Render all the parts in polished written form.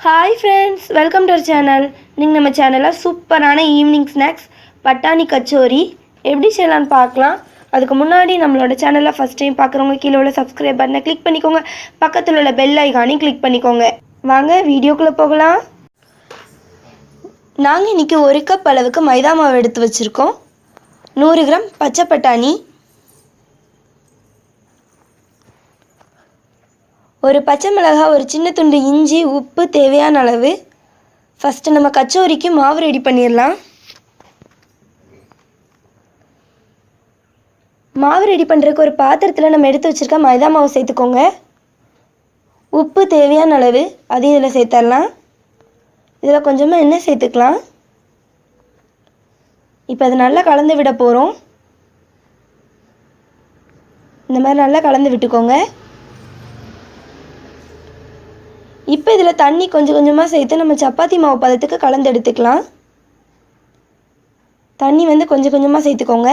Hi friends, welcome to our channel. நீங்கள் நம்ம சேனலில் சூப்பரான ஈவினிங் ஸ்நாக்ஸ் பட்டாணி கச்சோரி எப்படி செய்யலான்னு பார்க்கலாம். அதுக்கு முன்னாடி நம்மளோட சேனலில் ஃபஸ்ட் டைம் பார்க்குறவங்க கீழே உள்ள சப்ஸ்கிரைப் பட்டனை கிளிக் பண்ணிக்கோங்க. பக்கத்தில் உள்ள பெல் ஐகானையும் கிளிக் பண்ணிக்கோங்க. வாங்க வீடியோக்குள்ளே போகலாம். நாங்கள் இன்றைக்கி 1 கப் அளவுக்கு மைதா மாவு எடுத்து வச்சுருக்கோம். 100 கிராம் பச்சை பட்டாணி, ஒரு பச்சை மிளகாய், ஒரு சின்ன துண்டு இஞ்சி, உப்பு தேவையான அளவு. ஃபஸ்ட்டு நம்ம கச்சோரிக்கு மாவு ரெடி பண்ணிடலாம். மாவு ரெடி பண்ணுறதுக்கு ஒரு பாத்திரத்தில் நம்ம எடுத்து வச்சுருக்க மைதா மாவு சேர்த்துக்கோங்க. உப்பு தேவையான அளவு அதையும் இதில் சேர்த்துடலாம். இதில் கொஞ்சமாக எண்ணெய் சேர்த்துக்கலாம். இப்போ அது நல்லா கலந்து விட போகிறோம். இந்த மாதிரி நல்லா கலந்து விட்டுக்கோங்க. இப்போ இதில் தண்ணி கொஞ்சம் கொஞ்சமாக சேர்த்து நம்ம சப்பாத்தி மாவு பதத்துக்கு கலந்து எடுத்துக்கலாம். தண்ணி கொஞ்சம் கொஞ்சமாக சேர்த்துக்கோங்க.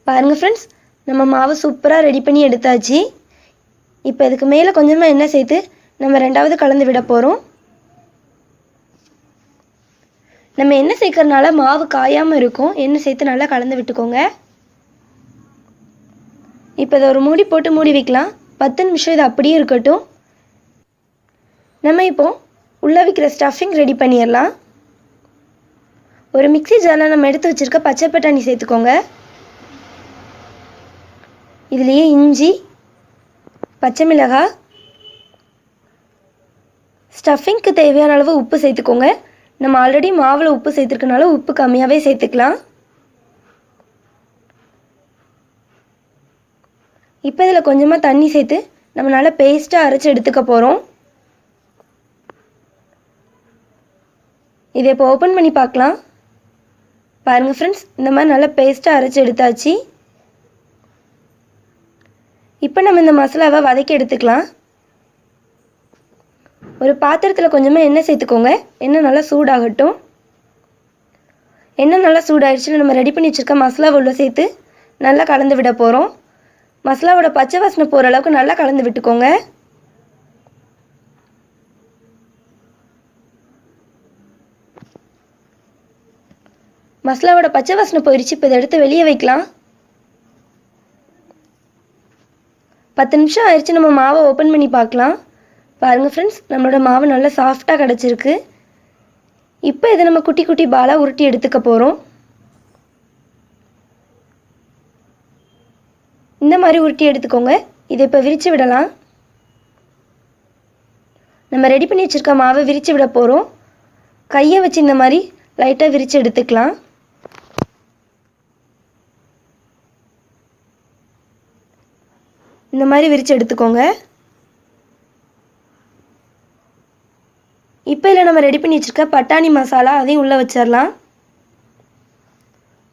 பாருங்கள் ஃப்ரெண்ட்ஸ், நம்ம மாவு சூப்பராக ரெடி பண்ணி எடுத்தாச்சு. இப்போ இதுக்கு மேலே கொஞ்சமாக எண்ணெய் சேர்த்து நம்ம ரெண்டாவது கலந்து விட போகிறோம். நம்ம எண்ணெய் சேர்க்கறதுனால மாவு காயாமல் இருக்கும். எண்ணெய் சேர்த்து நல்லா கலந்து விட்டுக்கோங்க. இப்போ இதை ஒரு மூடி போட்டு மூடி வைக்கலாம். 10 நிமிஷம் இது அப்படியே இருக்கட்டும். நம்ம இப்போ உள்ளே வைக்கிற ஸ்டஃபிங் ரெடி பண்ணிடலாம். ஒரு மிக்ஸி ஜாரில் நம்ம எடுத்து வச்சுருக்க பச்சை பட்டாணி சேர்த்துக்கோங்க. இதுலேயே இஞ்சி, பச்சை மிளகாய், ஸ்டஃபிங்க்கு தேவையான அளவு உப்பு சேர்த்துக்கோங்க. நம்ம ஆல்ரெடி மாவில் உப்பு சேர்த்துருக்கனால உப்பு கம்மியாகவே சேர்த்துக்கலாம். இப்போ இதில் கொஞ்சமாக தண்ணி சேர்த்து நம்ம நல்லா பேஸ்ட்டாக அரைச்சி எடுத்துக்க போகிறோம். இதை இப்போ ஓப்பன் பண்ணி பார்க்கலாம். பாருங்கள் ஃப்ரெண்ட்ஸ், இந்த மாதிரி நல்லா பேஸ்ட்டாக அரைச்சி எடுத்தாச்சு. இப்போ நம்ம இந்த மசாலாவை வதக்கி எடுத்துக்கலாம். ஒரு பாத்திரத்தில் கொஞ்சமாக எண்ணெய் சேர்த்துக்கோங்க. எண்ணெய் நல்லா சூடாகட்டும். எண்ணெய் நல்லா சூடாகிடுச்சுன்னு நம்ம ரெடி பண்ணி வச்சுருக்க மசாலாவை உள்ள சேர்த்து நல்லா கலந்து விட போகிறோம். மசாலாவோட பச்சை வாசனை போகிற அளவுக்கு நல்லா கலந்து விட்டுக்கோங்க. மசாலாவோட பச்சை வாசனை போயிடுச்சு. இப்போ இதை எடுத்து வெளியே வைக்கலாம். 10 நிமிஷம் ஆயிடுச்சு. நம்ம மாவை ஓப்பன் பண்ணி பார்க்கலாம். பாருங்கள் ஃப்ரெண்ட்ஸ், நம்மளோட மாவு நல்லா சாஃப்டாக கிடச்சிருக்கு. இப்போ இதை நம்ம குட்டி குட்டி பாலாக உருட்டி எடுத்துக்க போகிறோம். இந்த மாதிரி உருட்டி எடுத்துக்கோங்க. இதை இப்போ விரித்து விடலாம். நம்ம ரெடி பண்ணி வச்சுருக்க மாவை விரித்து விட போகிறோம். கையை வச்சு இந்த மாதிரி லைட்டாக விரித்து எடுத்துக்கலாம். இந்த மாதிரி விரித்து எடுத்துக்கோங்க. இப்போ இதில் நம்ம ரெடி பண்ணி வச்சுருக்க பட்டாணி மசாலா அதையும் உள்ளே வச்சிடலாம்.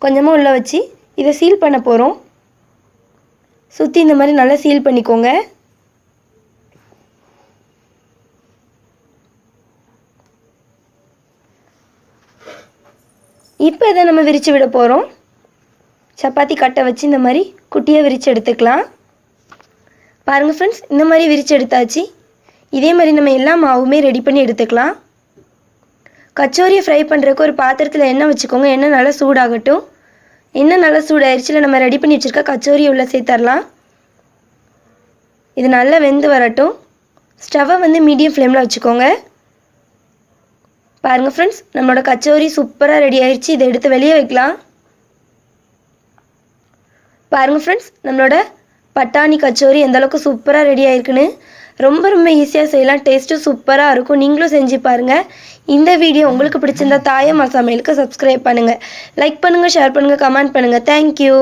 கொஞ்சமாக உள்ளே வச்சு இதை சீல் பண்ண போகிறோம். சுற்றி இந்த மாதிரி நல்லா சீல் பண்ணிக்கோங்க. இப்போ இதை நம்ம விரித்து விட போகிறோம். சப்பாத்தி கட்டை வச்சு இந்த மாதிரி குட்டியாக விரித்து எடுத்துக்கலாம். பாருங்கள் ஃப்ரெண்ட்ஸ், இந்த மாதிரி விரித்து எடுத்தாச்சு. இதே மாதிரி நம்ம எல்லா மாவுமே ரெடி பண்ணி எடுத்துக்கலாம். கச்சோரியை ஃப்ரை பண்ணுறதுக்கு ஒரு பாத்திரத்தில் எண்ணெய் வச்சுக்கோங்க. எண்ணெய் நல்லா சூடாகட்டும். எண்ணெய் நல்லா சூடாயிருச்சுல நம்ம ரெடி பண்ணி வச்சுருக்க கச்சோரியை உள்ளே சேர்த்துடலாம். இது நல்லா வெந்து வரட்டும். ஸ்டவ்வை மீடியம் ஃப்ளேமில் வச்சுக்கோங்க. பாருங்கள் ஃப்ரெண்ட்ஸ், நம்மளோட கச்சோரி சூப்பராக ரெடி ஆயிடுச்சு. இதை எடுத்து வெளியே வைக்கலாம். பாருங்கள் ஃப்ரெண்ட்ஸ், நம்மளோட பட்டாணி கச்சோரி எந்தளவுக்கு சூப்பராக ரெடி ஆயிருக்குன்னு. ரொம்ப ரொம்ப ஈஸியாக செய்யலாம். டேஸ்ட்டும் சூப்பராக இருக்கும். நீங்களும் செஞ்சு பாருங்கள். இந்த வீடியோ உங்களுக்கு பிடிச்சிருந்தா தாயம்மா சமையலுக்கு சப்ஸ்கிரைப் பண்ணுங்கள், லைக் பண்ணுங்கள், ஷேர் பண்ணுங்கள், கமெண்ட் பண்ணுங்கள். தேங்க்யூ.